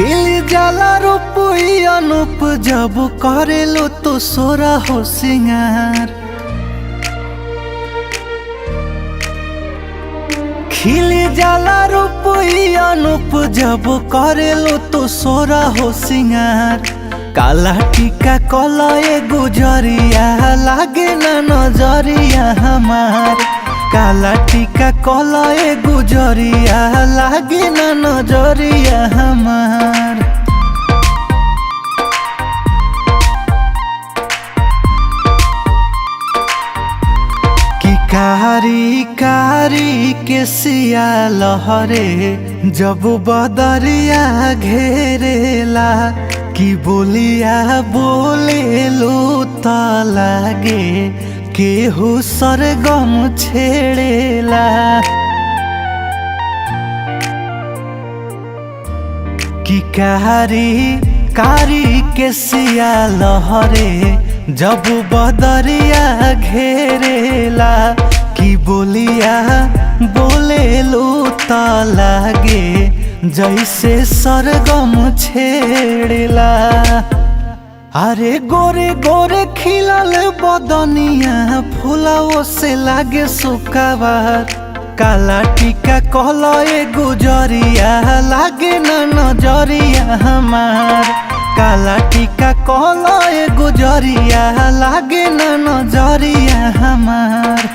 खिल जाला रूपई अनूप जब करेलो तो सोरा हो सिंगार। खिल जाला रूपई अनूप जब करेलो तो सोरा हो सिंगार। काला टीका कलए गुजरिया लागे ना नजरिया हमार। काला टीका कलए गुजरिया लागे ना नजरिया हमार। कि कारी कारी के सिया लहरे जब बदरिया घेरेला। कि बोलिया बोले लो त लागे केहू सरगम छेड़ेला। कि कारी कारी के सिया लहरे जब बदरिया घेरेला। कि बोलिया बोले लो त लागे जैसे सरगम छेड़ेला। अरे गोरे गोरे खिलल बदनिया फुलाओ से लागे सुकाबार। काला टीका कलए गुजरिया लागे ना नजरिया हमार। काला टीका कलए गुजरिया लागे ना नजरिया हमार।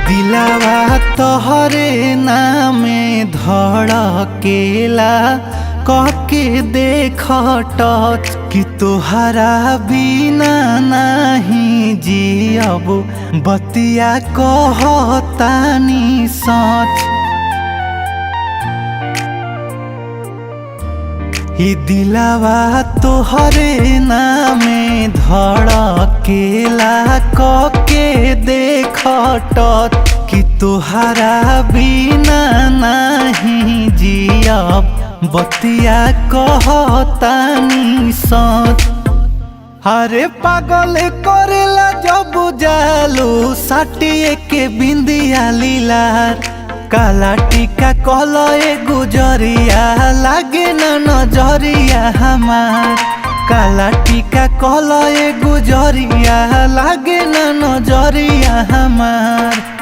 दिलावा तोहरे नामे धड़केला कके देख टच। कि तोहरा बिना नहीं जियब बतिया कहतानी सच। ई दिलावा तोहरे नामे धड़केला कके देख टच। कि तोहरा बिना नहीं जियब बतिया कहतानी सच। अरे पागल करेला जब जालू साटिए के बिंदिया लीलार। काला टीका कलए गुजरिया लागे ना नजरिया हमार। काला टीका कलए गुजरिया लागे ना नजरिया हमार।